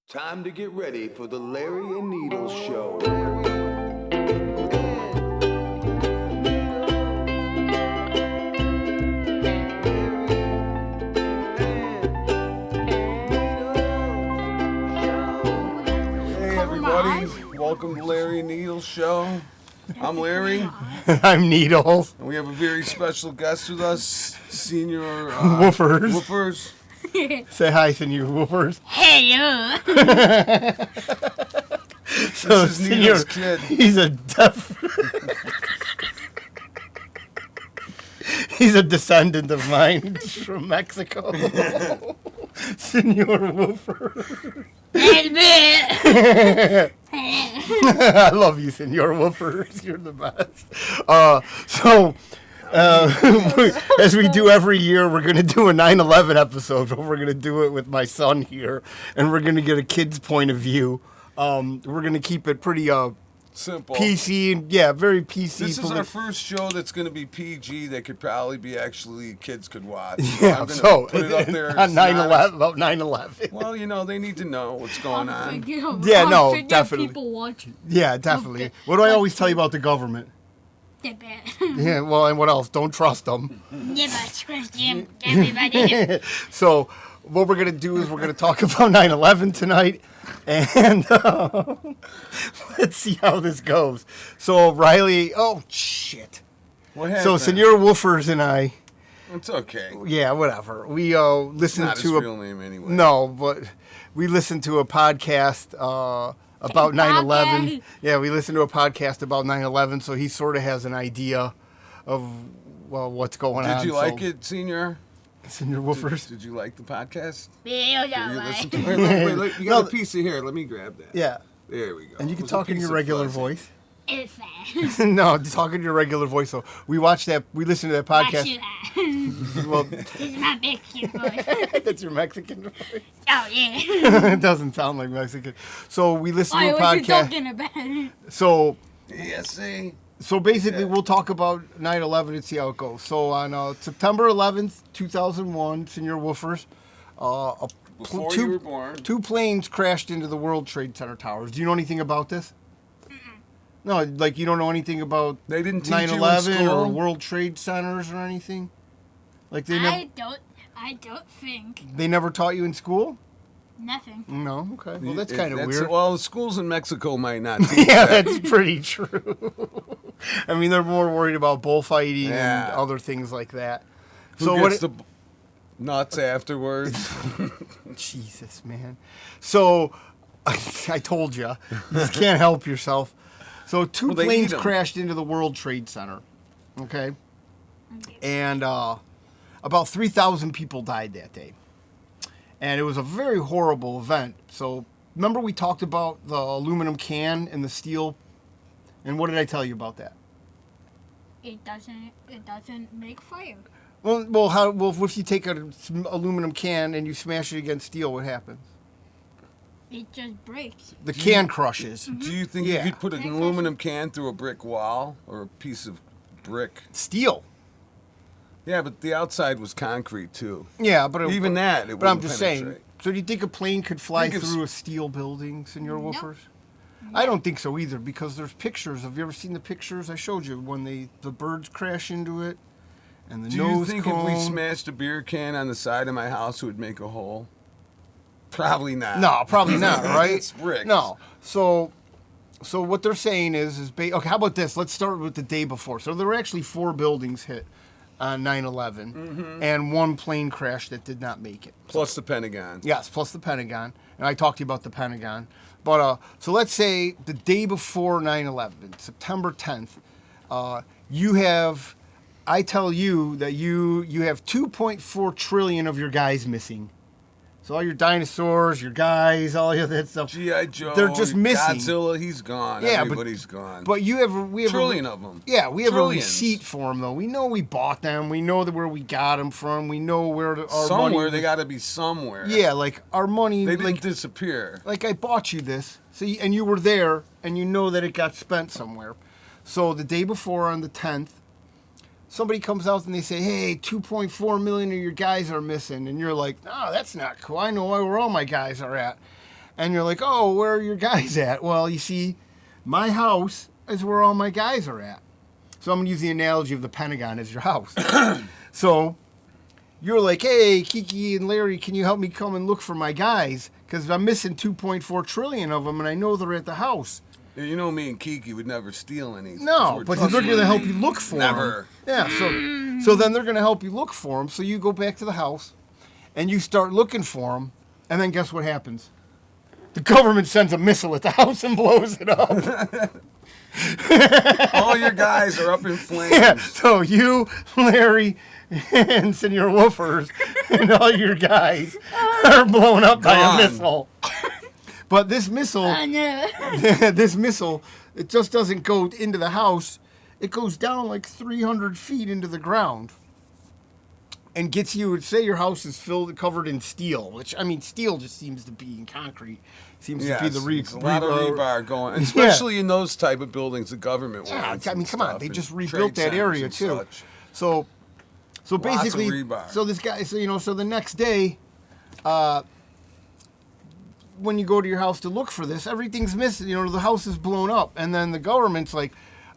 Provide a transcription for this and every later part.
Time to get ready for the Larry and Needles Show. Hey everybody, welcome to Larry and Needles Show. I'm Larry. I'm Needles. And we have a very special guest with us, Señor Woofers. Woofers. Say hi, Señor Woofers. Hello. So, This is Needles' kid. He's a he's a descendant of mine from Mexico. Señor Woofer. I love you, Señor Woofers. You're the best. As we do every year, we're going to do a 9/11 episode, but we're going to do it with my son here, and we're going to get a kid's point of view. We're going to keep it pretty Simple. PC, and yeah, very PC. This is our first show that's going to be PG that could probably be actually kids could watch. Yeah, I'm gonna so put it up there. on It's not 9/11, about 9/11. Well, you know, they need to know what's going on. Yeah, no, definitely. People watching. Yeah, definitely. Okay. What do I always tell you about the government? They're bad. Yeah, well, and what else? Don't trust them. Never trust them. Everybody. So what we're going to do is we're going to talk about 9/11 tonight, and let's see how this goes. So Riley, oh, shit. What happened? So Señor Woofers and I, It's okay. yeah, whatever. We It's listened not his to real name anyway. No, but we listened to a podcast about 9/11. Yeah, we listened to a podcast about 9/11, so he sort of has an idea of, well, what's going on. Did you like it, Senior? Señor Woofers? Did you like the podcast? Yeah, Did you listen to yeah, it? Wait, you got No. a piece of here. Let me grab that. Yeah. There we go. And you can It was a talk in piece your of regular fuzzy. voice. It's fine. No, talk in your regular voice. So we watched that. We listened to that podcast. Well, This is my Mexican voice. that's your Mexican voice. Oh, yeah. It doesn't sound like Mexican. So we listened Why to a was you podcast. talking about it? So Yeah, see? basically, Yeah. we'll talk about 9/11 and see how it goes. So on September 11th, 2001, Señor Woofers, Before you were born. two planes crashed into the World Trade Center towers. Do you know anything about this? No, like you don't know anything about They didn't teach you in 9/11 or school? World Trade Centers or anything? Like they never I don't think. they never taught you in school? Nothing. No, okay. Well, that's kind of weird. Well, the schools in Mexico might not teach Yeah, that. that's pretty true. I mean, they're more worried about bullfighting and Yeah. other things like that. Who So gets what? the nuts afterwards? Jesus, man. So I told you, you just can't help yourself. So two Well, they planes eat 'em. crashed into the World Trade Center. Okay, and about 3,000 people died that day. And it was a very horrible event. So remember we talked about the aluminum can and the steel? And what did I tell you about that? It doesn't make fire. Well, if you take an aluminum can and you smash it against steel, what happens? It just breaks. The can crushes. Do you think Yeah. you could put an aluminum can through a brick wall or a piece of brick? Steel. Yeah, but the outside was concrete too. Yeah, but Even that, it But I'm wouldn't just saying. penetrate. So do you think a plane could fly Think it's- through a steel building, Señor No. Woofers? I don't think so either, because there's pictures. Have you ever seen the pictures I showed you when the birds crash into it, and the Do you nose think cone? if we smashed a beer can on the side of my house, it would make a hole? Probably not. No, probably not, right? It's bricks. No. So what they're saying is okay, how about this? Let's start with the day before. So there were actually 4 buildings hit on 9/11, and 1 plane crash that did not make it. Plus the Pentagon. Yes, plus the Pentagon. And I talked to you about the Pentagon. But so let's say the day before 9/11, September 10th, I tell you that you have 2.4 trillion of your guys missing. So all your dinosaurs, your guys, all of that stuff. G.I. Joe. They're just missing. Godzilla, he's gone. Yeah, but- Everybody's gone. But we have Trillion of them. Yeah, we have Trillions. a receipt for them though. We know we bought them. We know where we got them from. We know where our Somewhere money. they got to be somewhere. Yeah, like our money. They didn't like, disappear. like I bought you this, and you were there, and you know that it got spent somewhere. So the day before, on the 10th, somebody comes out and they say, hey, 2.4 million of your guys are missing. And you're like, oh, that's not cool. I know where all my guys are at. And you're like, oh, where are your guys at? Well, you see, my house is where all my guys are at. So I'm going to use the analogy of the Pentagon as your house. So you're like, hey, Kiki and Larry, can you help me come and look for my guys? Because I'm missing 2.4 trillion of them, and I know they're at the house. You know me and Kiki would never steal any. No, but they're going to help you look for Never. them. Yeah, so then they're going to help you look for them. So you go back to the house, and you start looking for them, and then guess what happens? The government sends a missile at the house and blows it up. All your guys are up in flames. Yeah, so you, Larry, and Señor Woofers, and all your guys are blown up by a Gone. missile. But this missile, I know. this missile, it just doesn't go into the house. It goes down like 300 feet into the ground and gets you, say your house is covered in steel, which, I mean, steel just seems to be in concrete. Seems to be the there's a lot of rebar going, especially in those type of buildings the government wants. I mean, and come on, stuff, they and just trade rebuilt that centers area and too. such. So Lots of basically, rebar. so this guy, so the next day, when you go to your house to look for this, everything's missing. The house is blown up, and then the government's like,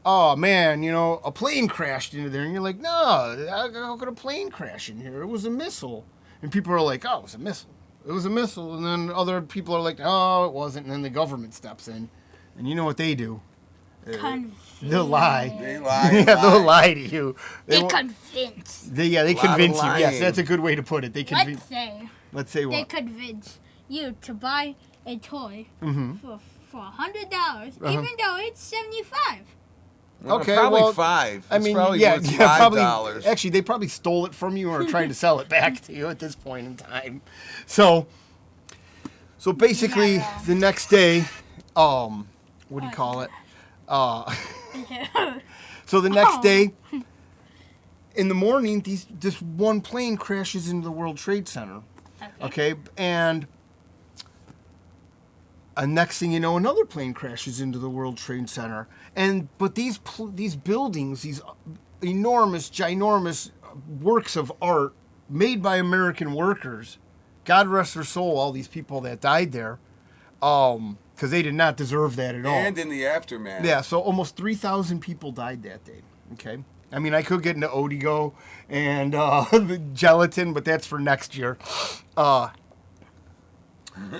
oh man, a plane crashed into there, and you're like, no, how could a plane crash in here? It was a missile, and people are like, oh, it was a missile. It was a missile, and then other people are like, oh, it wasn't, and then the government steps in, and you know what they do? They'll lie. They lie. Yeah, they'll lie to you. They won't- convince. they lot of convince you. Yes, lying. that's a good way to put it. They convince. Let's say They what? convince you to buy a toy Mm-hmm. for $100, Uh-huh. even though it's $75. Well, Okay, probably well, $5. I It's mean, probably yeah, worth probably. $5. Actually, they probably stole it from you or are trying to sell it back to you at this point in time. So basically, Yeah. the next day, what do you call it? So the next day, in the morning, this one plane crashes into the World Trade Center. Okay, and next thing you know, another plane crashes into the World Trade Center. But these buildings, these enormous, ginormous works of art made by American workers, God rest their soul, all these people that died there, because they did not deserve that at all. And in the aftermath. Yeah, so almost 3,000 people died that day. Okay, I mean, I could get into Odigo and the gelatin, but that's for next year. So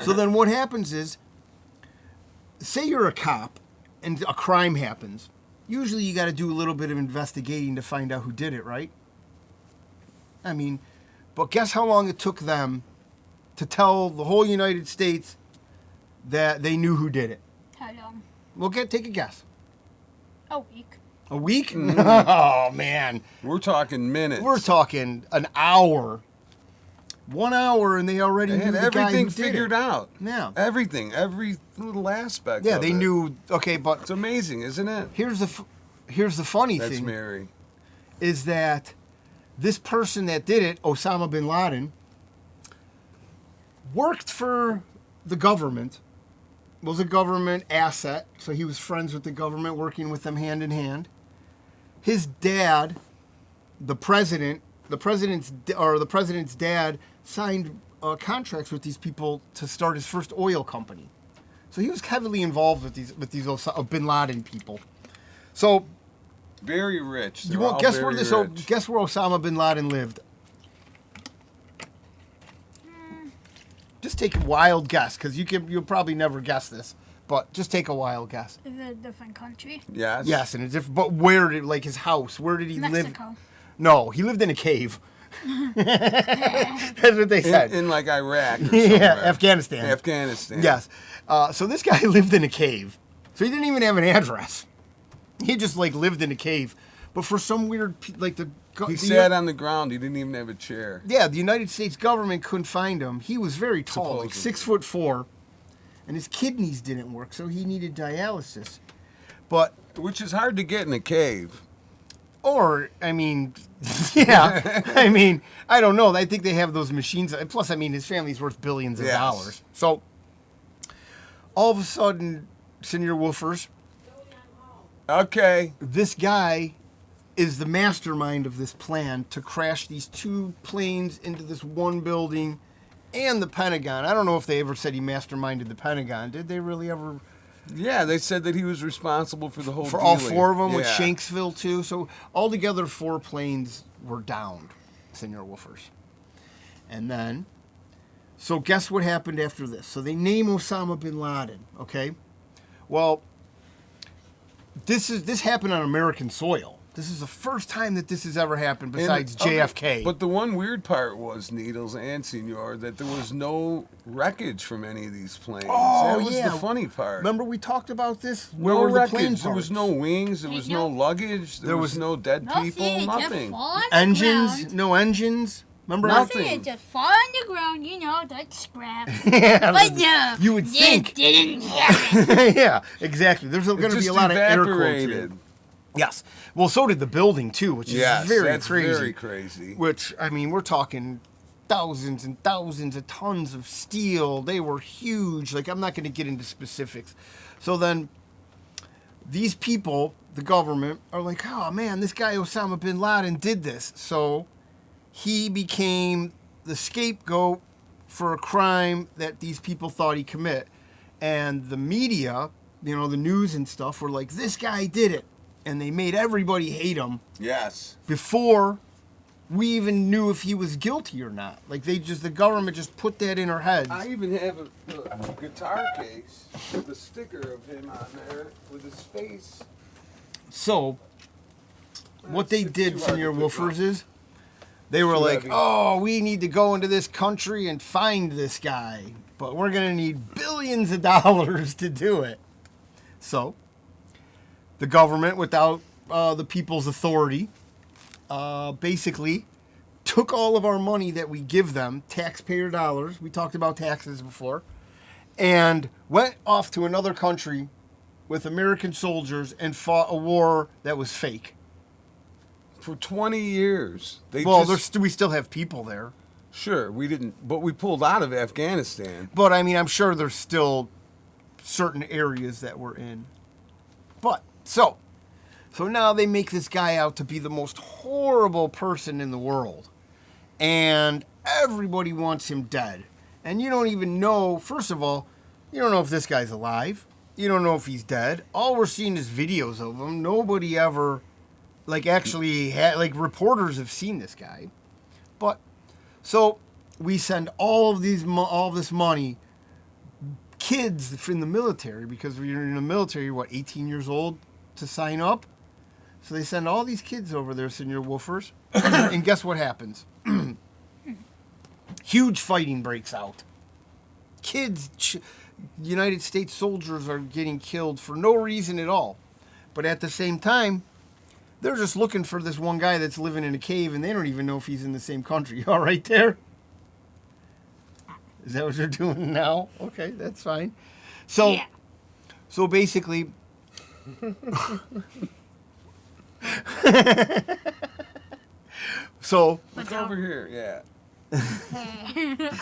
then what happens is, say you're a cop and a crime happens. Usually you got to do a little bit of investigating to find out who did it, right? I mean, but guess how long it took them to tell the whole United States that they knew who did it? How long? Well, take a guess. A week. A week? Oh, man. We're talking minutes. We're talking an hour. 1 hour, and they already They knew had the guy everything who did figured it. out. Yeah. Everything. Every little aspect Yeah, of they it. knew. Okay, but It's amazing, isn't it? here's the funny That's thing Mary. is that this person that did it, Osama bin Laden, worked for the government, was a government asset, so he was friends with the government, working with them hand in hand. His dad, the president's dad signed contracts with these people to start his first oil company. So he was heavily involved with these bin Laden people. So Very rich. you They're won't all guess very where rich. guess where Osama bin Laden lived. Just take a wild guess, because you'll probably never guess this, but just take a wild guess. Is it a different country? Yes. Yes, and it's different. But where did his house? Where did he live? Mexico. No, he lived in a cave. That's what they said. In like Iraq or Yeah, somewhere. Afghanistan. Afghanistan. Yes. So this guy lived in a cave. So he didn't even have an address. He just lived in a cave. But for some weird He sat on the ground. He didn't even have a chair. Yeah, the United States government couldn't find him. He was very tall, like Supposedly. 6'4", and his kidneys didn't work, so he needed dialysis. But Which is hard to get in a cave. Or, I mean, yeah. I mean, I don't know. I think they have those machines. Plus, I mean, his family's worth billions of Yes. dollars. So, all of a sudden, Señor Woofers, Okay. this guy is the mastermind of this plan to crash these two planes into this one building and the Pentagon. I don't know if they ever said he masterminded the Pentagon. Did they really ever? Yeah, they said that he was responsible for the whole For all dealing. 4 of them with Yeah. Shanksville, too. So altogether, 4 planes were downed, Señor Woofers. And then, so guess what happened after this? So they name Osama bin Laden, okay? Well, this happened on American soil. This is the first time that this has ever happened besides JFK. But the one weird part was, Needles and Senor, that there was no wreckage from any of these planes. Oh, that was yeah. the funny part. Remember we talked about this? Where No were the wreckage. plane There was parts? no wings. There was no luggage. There was no dead people. Nothing. It just Nothing. fall on the Engines? ground. No engines? Remember? Nothing. Nothing. It just fall on the ground. You know, that's scrap. Yeah, But no, you would think. it didn't happen. Yeah, exactly. There's going to It be just a lot of air quotes here. evaporated. Yes. Well, so did the building too, which is Yes, very that's crazy. very crazy. Which, I mean, we're talking thousands and thousands of tons of steel. They were huge. Like, I'm not going to get into specifics. So then, these people, the government, are like, oh man, this guy Osama bin Laden did this. So he became the scapegoat for a crime that these people thought he commit. And the media, you know, the news and stuff were like, this guy did it. And they made everybody hate him Yes. before we even knew if he was guilty or not. Like, the government just put that in our heads. I even have a guitar case with a sticker of him on there with his face. So, what they It's did, too hard to Señor pick Woofers, up. is they were Too like, heavy. oh, we need to go into this country and find this guy. But we're going to need billions of dollars to do it. So, the government, without the people's authority, basically took all of our money that we give them, taxpayer dollars, we talked about taxes before, and went off to another country with American soldiers and fought a war that was fake. For 20 years. They Well, just, we still have people there. Sure, we didn't, but we pulled out of Afghanistan. But, I mean, I'm sure there's still certain areas that we're in. But, so now they make this guy out to be the most horrible person in the world. And everybody wants him dead. And you don't even know, first of all, you don't know if this guy's alive. You don't know if he's dead. All we're seeing is videos of him. Nobody ever, actually had, reporters have seen this guy. But, so we send all of this money, kids in the military, because when you're in the military, 18 years old to sign up? So they send all these kids over there, Señor Woofers, and guess what happens? Huge fighting breaks out. Kids, United States soldiers are getting killed for no reason at all. But at the same time, they're just looking for this one guy that's living in a cave, and they don't even know if he's in the same country. All right there? Is that what you're doing now? Okay, that's fine. So, Yeah. so basically... So, Look over here, yeah.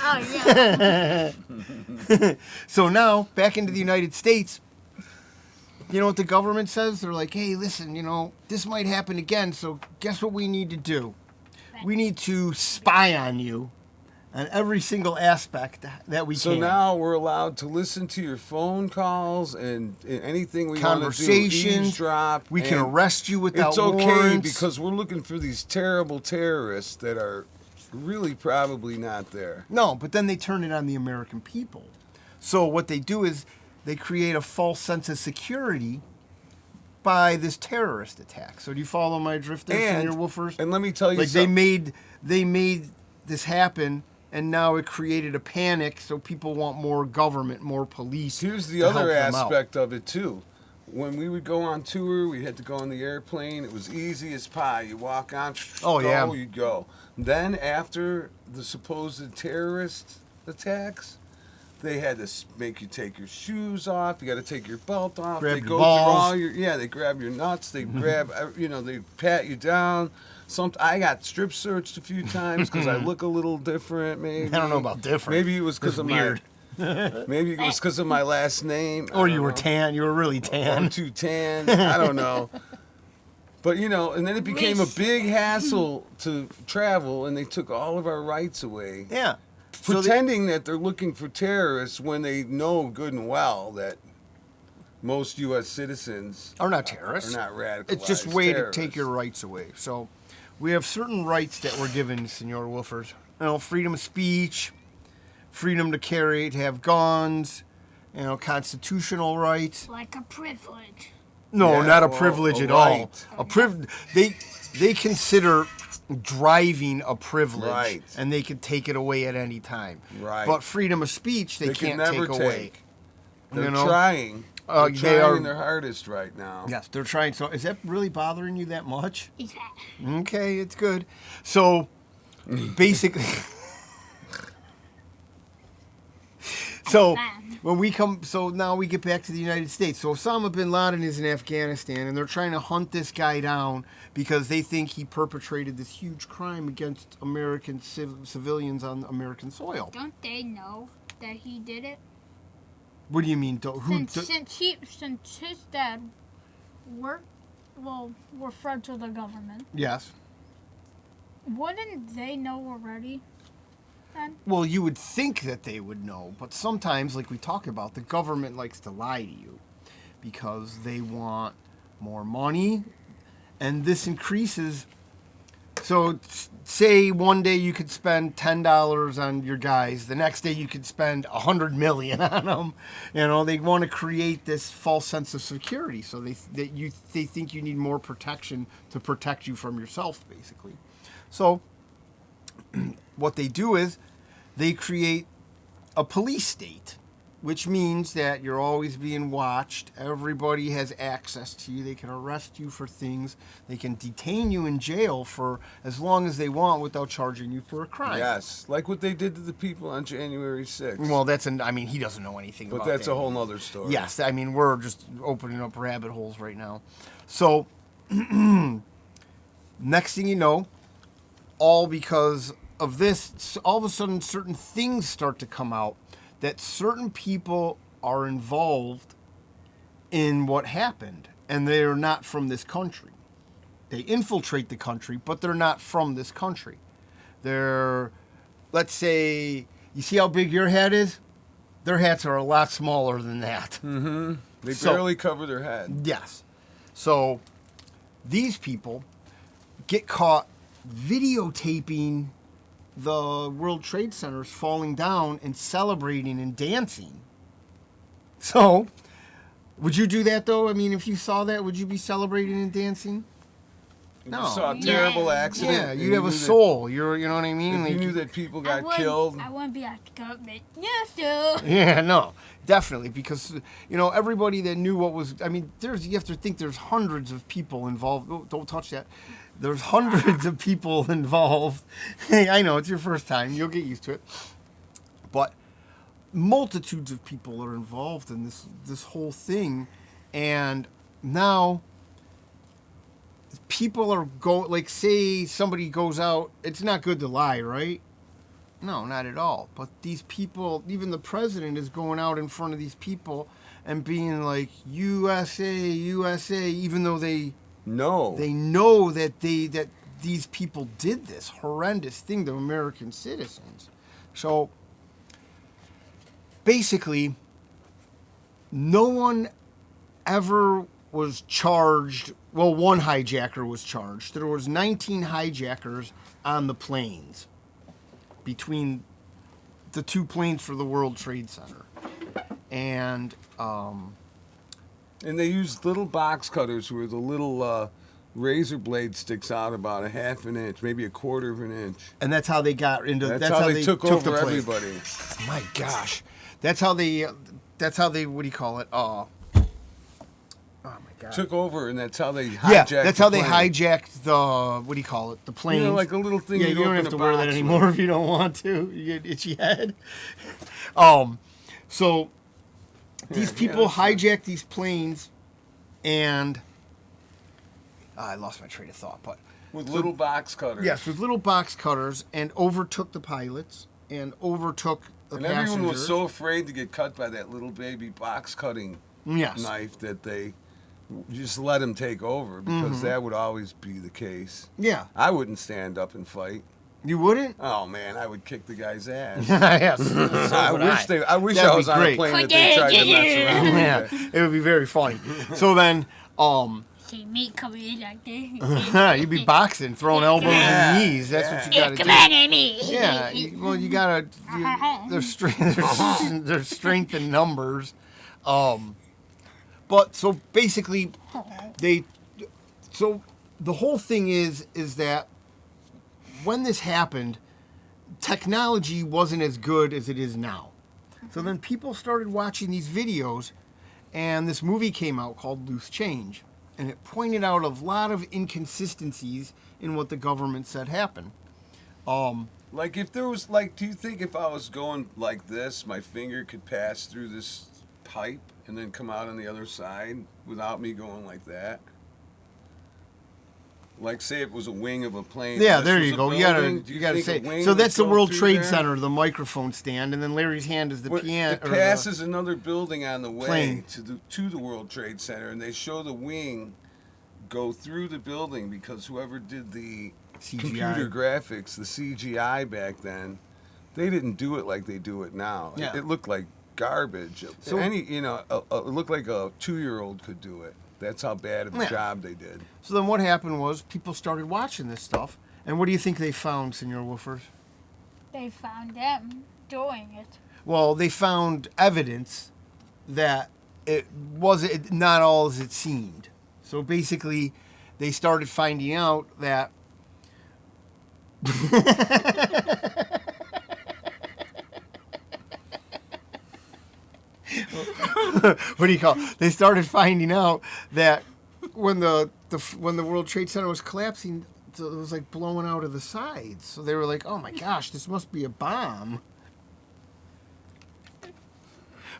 Oh, yeah. so now, back into the United States, you know what the government says? They're like, hey, listen, this might happen again, so guess what we need to do? We need to spy on you on every single aspect that we So can. now we're allowed to listen to your phone calls and anything we want to do. Conversations. Eavesdrop. We can and arrest you without It's okay warrants. because we're looking for these terrible terrorists that are really probably not there. No, but then they turn it on the American people. So what they do is they create a false sense of security by this terrorist attack. So do you follow my drift there, Señor Woofers? And let me tell you Like something. they made this happen, and now it created a panic. So people want more government, more police. Here's the to other help them out. aspect of it too. When we would go on tour, we had to go on the airplane. It was easy as pie. You walk on, Oh, go, yeah. you go. Then after the supposed terrorist attacks, they had to make you take your shoes off. You got to take your belt off. Grab they your go balls. through all your they grab your nuts. They grab they pat you down. I got strip searched a few times because I look a little different. Maybe I don't know about different. Maybe it was because That's of weird. Maybe it was because of my last name. I Or don't you were know. tan. You were really Or tan. too tan. I don't know. But and then it became a big hassle to travel, and they took all of our rights away. Yeah. pretending that they're looking for terrorists when they know good and well that most U.S. citizens are not terrorists. Are not radicalized. It's just a way terrorists. to take your rights away. So we have certain rights that were given, Señor Woofers. You know, freedom of speech, freedom to have guns, you know, constitutional rights. Like a privilege. No, Yeah, not a well, privilege a at all. right. A they consider driving a privilege, Right. and they can take it away at any time. Right. But freedom of speech, they can can't never take away. They're You know? trying. They They're are- trying their hardest right now. Yes, they're trying. So, is that really bothering you that much? Yeah. Okay, it's good. So, basically, so when we come, so now we get back to the United States. So Osama bin Laden is in Afghanistan, and they're trying to hunt this guy down because they think he perpetrated this huge crime against American civilians on American soil. Don't they know that he did it? What do you mean? Since his dad were friends with the government, Yes. wouldn't they know already? Then Well, you would think that they would know, but sometimes, like we talk about, the government likes to lie to you because they want more money, and this increases. So, say one day you could spend $10 on your guys, the next day you could spend $100 million on them. You know, they want to create this false sense of security, so they think you need more protection to protect you from yourself, basically. So, what they do is they create a police state, which means that you're always being watched. Everybody has access to you. They can arrest you for things. They can detain you in jail for as long as they want without charging you for a crime. Yes, like what they did to the people on January 6th. Well, I mean, he doesn't know anything but about that's that. a whole nother story. Yes, I mean, we're just opening up rabbit holes right now. So, next thing you know, all because of this, all of a sudden certain things start to come out that certain people are involved in what happened, and they're not from this country. They infiltrate the country, but they're not from this country. They're, let's say, you see how big your hat is? Their hats are a lot smaller than that. Mm-hmm. They So- barely cover their head. Yes. So these people get caught videotaping the World Trade Centers falling down and celebrating and dancing. So, would you do that though? I mean, if you saw that, would you be celebrating and dancing? You No. just saw a terrible Yeah. accident. Yeah, and you'd have knew a that- soul. You know what I mean? If you Like, knew that people got killed. I wouldn't be at the government. Yes, sir. Yeah, no, definitely, because everybody that knew what was. I mean, you have to think there's hundreds of people involved. Oh, don't touch that. There's hundreds of people involved. Hey, I know it's your first time. You'll get used to it. But multitudes of people are involved in this whole thing, and now people are like, say somebody goes out. It's not good to lie, right? No, not at all. But these people, even the president is going out in front of these people and being like, USA, USA, even though they No. know that these people did this horrendous thing to American citizens. So basically, no one ever was charged. Well, one hijacker was charged. There was 19 hijackers on the planes between the two planes for the World Trade Center. And And they used little box cutters where the little razor blade sticks out about a half an inch, maybe a quarter of an inch. and that's how they got into. That's how they took the over plane. everybody. My gosh, that's how they. What do you call it? Oh my god. Took over, and that's how they hijacked. Yeah, that's how the they plane. hijacked the. What do you call it? The plane. You know, like a little thing. Yeah, you'd you don't open have to a wear that box anymore with. if you don't want to. You get itchy head. So these Yeah, people that's right. hijacked these planes, and I lost my train of thought. But With little box cutters. yes, with little box cutters, and overtook the pilots and overtook the And passengers. everyone was so afraid to get cut by that little baby box cutting yes. knife that they just let him take over because Mm-hmm. that would always be the case. Yeah. I wouldn't stand up and fight. You wouldn't? Oh man, I would kick the guy's ass. Yes. I wish That'd I be was on great. a plane that they tried to mess around with. Yeah, it would be very funny. So then, See me coming in like this. you'd be boxing, throwing elbows and knees. That's what you got to do. Come on, Amy. Yeah, you gotta. There's strength. There's strength in numbers. But so basically, So the whole thing is that when this happened, technology wasn't as good as it is now. So then people started watching these videos, and this movie came out called Loose Change, and it pointed out a lot of inconsistencies in what the government said happened. Like if there was do you think if I was going like this, my finger could pass through this pipe and then come out on the other side without me going like that? Like say it was a wing of a plane. Yeah, this there was you a go. building, You gotta think a say. wing So would that's the go World through Trade there? Center, the microphone stand, and then Larry's hand is the piano. It passes another building on the way plane. to the World Trade Center, and they show the wing go through the building because whoever did the CGI. computer graphics, the CGI back then, they didn't do it like they do it now. Yeah. It looked like garbage. So- It looked like a 2-year-old could do it. That's how bad of a Yeah. job they did. So then what happened was people started watching this stuff, and what do you think they found, Señor Woofers? They found them doing it. Well, they found evidence that it wasn't not all as it seemed. So basically, they started finding out that what do you call it? They started finding out that when the World Trade Center was collapsing, so it was like blowing out of the sides. So they were like, "Oh my gosh, this must be a bomb."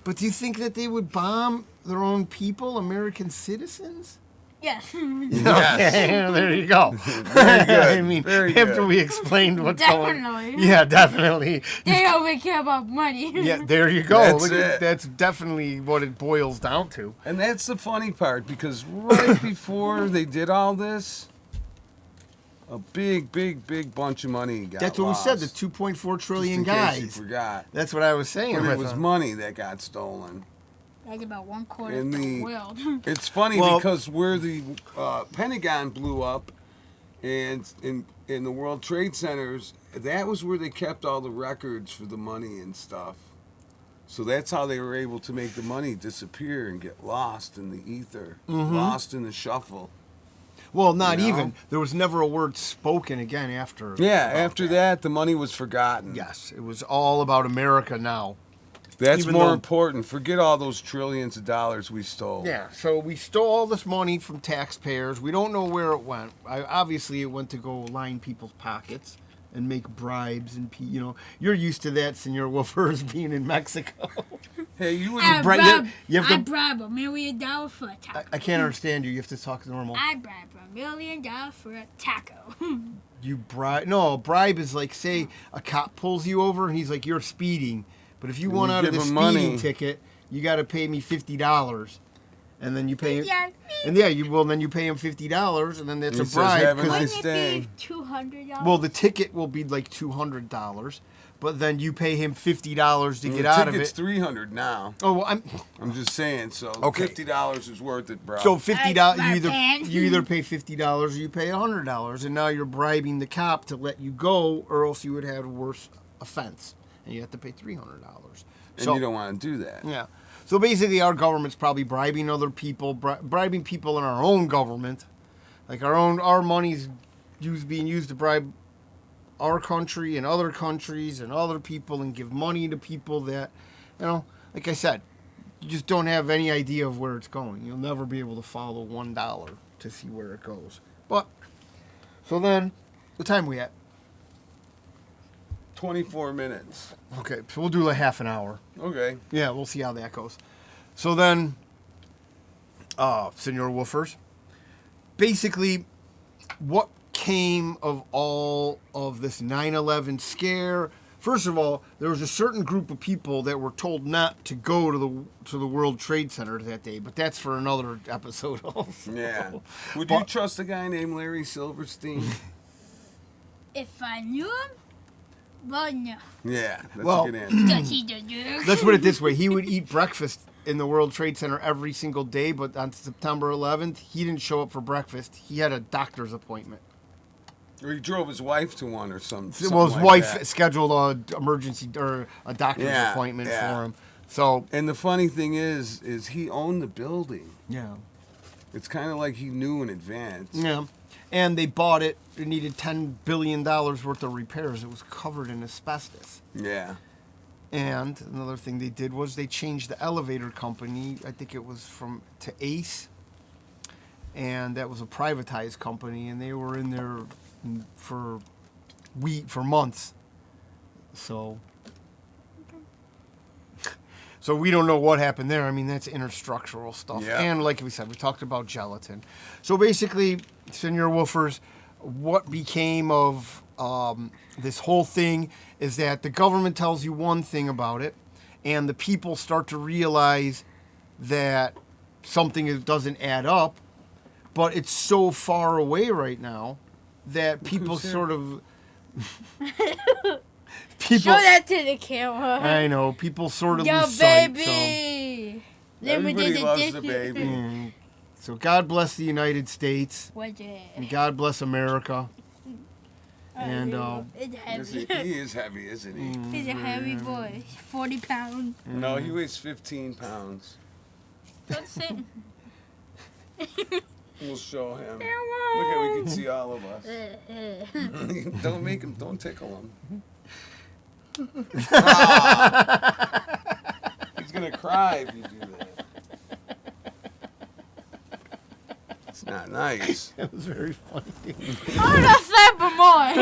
But do you think that they would bomb their own people, American citizens? Yes. Yes. Okay, there you go. Very good. I mean, Very after good. we explained what's going on. Definitely. Yeah, definitely. They only care about money. Yeah, there you go. That's Look it. that's definitely what it boils down to. And that's the funny part, because right before they did all this, a big bunch of money got That's what we said, the lost. 2.4 Just trillion in case guys. you forgot. That's what I was saying. But with it was them. money that got stolen. That's about 1/4 In of the the- world. It's funny Well- because where the Pentagon blew up, and in the World Trade Centers, that was where they kept all the records for the money and stuff. So that's how they were able to make the money disappear and get lost in the ether, lost in the shuffle. Well, not You know? even. There was never a word spoken again after. Yeah, about after that, the money was forgotten. Yes, it was all about America now. That's Even more though- important. Forget all those trillions of dollars we stole. Yeah, so we stole all this money from taxpayers. We don't know where it went. Obviously, it went to go line people's pockets and make bribes and you're used to that, Señor Woofers, being in Mexico. Hey, you would I bri- you have to- bribe $1 million for a taco. I can't understand you. You have to talk normal. I bribe $1 million for a taco. You bribe? No, a bribe is like, say a cop pulls you over and he's like, "You're speeding," but if you And want you out of give the him speeding money. ticket, you got to pay me $50, and then you pay him. Yeah. And yeah, then you pay him $50, and then that's He a says, bribe. "Have a 'cause- nice Wouldn't day." it be $200? well, the ticket will be like $200, but then you pay him $50 to The get out of ticket's it. $300 now. Oh, well, I'm just saying. So Okay. $50 is worth it, bro. so $50. That's my You either pay $50 or you pay $100, and now you're bribing the cop to let you go, or else you would have a worse offense, and you have to pay $300. and So you don't want to do that. yeah. So basically, our government's probably bribing other people, bribing people in our own government, like our money's being used to bribe our country and other countries and other people, and give money to people that, like I said, you just don't have any idea of where it's going. You'll never be able to follow $1 to see where it goes. But so then, what time we at? 24 minutes. Okay, so we'll do like half an hour. Okay. Yeah, we'll see how that goes. So then, Señor Woofers, basically, what came of all of this 9/11 scare? First of all, there was a certain group of people that were told not to go to the World Trade Center that day, but that's for another episode also. Yeah. Would But- you trust a guy named Larry Silverstein? If I knew him, well, no. Yeah, that's Well- a good answer. Because he does drugs. Let's put it this way: he would eat breakfast in the World Trade Center every single day, but on September 11th, he didn't show up for breakfast. He had a doctor's appointment. Or he drove his wife to one or something. Well, his like wife that. scheduled a emergency or a doctor's Yeah, appointment yeah. for him. So And the funny thing is he owned the building. yeah, It's kind of like he knew in advance. yeah, and they bought it. It needed $10 billion worth of repairs. It was covered in asbestos. Yeah. And another thing they did was they changed the elevator company. I think it was to Ace, and that was a privatized company, and they were in there for months. So we don't know what happened there. I mean, that's interstructural stuff. Yeah. And like we said, we talked about gelatin. So basically, Señor Woofers, what became of this whole thing is that the government tells you one thing about it, and the people start to realize that something doesn't add up, but it's so far away right now that people who's here? sort of... Show that to the camera. I know, people sort of Yo, lose sight, baby. Let me Everybody do loves the this. baby. so God bless the United States, What's it? and God bless America. And It's Yes, heavy. he is heavy, isn't he? He's a heavy boy. He's 40 pounds. No, he weighs 15 pounds. That's it. We'll show him. Look at, we can see all of us. Don't make him, don't tickle him. Ah. He's gonna cry if you do that. It's not nice. it was very funny. Oh, no, slap him more.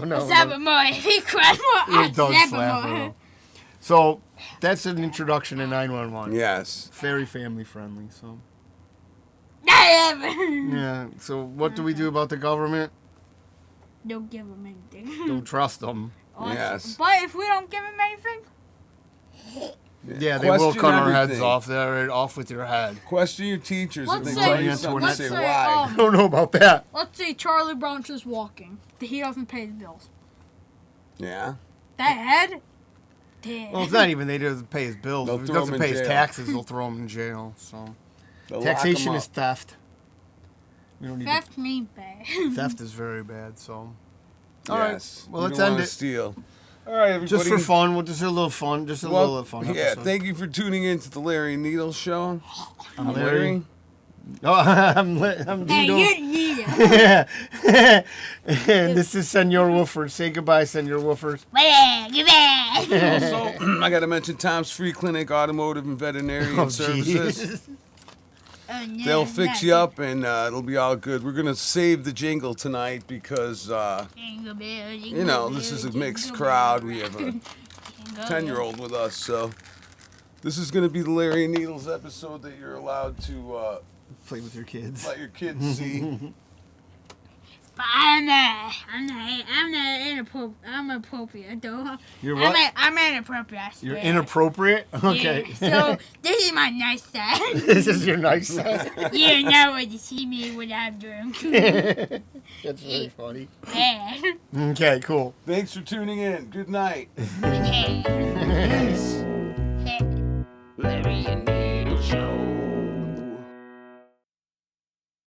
no. Slap him more. If he cries more, It does slap slap him more. her. So that's an introduction to 911. Yes. Very family friendly. So Not ever. yeah. So what do we do about the government? Don't give him anything. Don't trust them. Yes. But if we don't give him anything, Yeah, they will Question cut our heads everything. off. They're right off with your head. Question your teachers. If Let's they say- tell you let's something, say, say why. I don't know about that. let's say Charlie Brown's just walking. He doesn't pay his bills. Yeah. That head? Dead. Well, it's not even they doesn't pay his bills. They'll If he throw him doesn't in pay his jail. taxes, they'll throw him in jail. So They'll lock 'em taxation up. is theft. We don't need to, Theft means bad. theft is very bad. So all right. Yes. Well, You let's don't end wanna it. Steal. All right, everybody. Just for fun. We'll just do a little fun. Just a little fun. Yeah, episode. thank you for tuning in to the Larry Needles Show. I'm Larry. No, I'm Hey, Dino. you're neither. And this is Señor Woofer. Say goodbye, Señor Woofers. Get back. Also, I got to mention Tom's Free Clinic Automotive and Veterinarian Oh, Services. jeez. Oh, no, They'll fix not you up and it'll be all good. We're going to save the jingle tonight because, Jingle bell, you jingle know, bell, this is a jingle mixed bell. crowd. We have a Jingle 10-year-old with us, so this is going to be the Larry Needles episode that you're allowed to Play with your kids. let your kids see. But I'm not inappropriate. I'm appropriate, though. You're what? I'm inappropriate. I You're swear. inappropriate? Okay. Yeah, so this is my nice side. This is your nice side. You're not going to see me when I'm drunk. That's really funny. Yeah. Okay, cool. Thanks for tuning in. Good night. Yeah. Larry and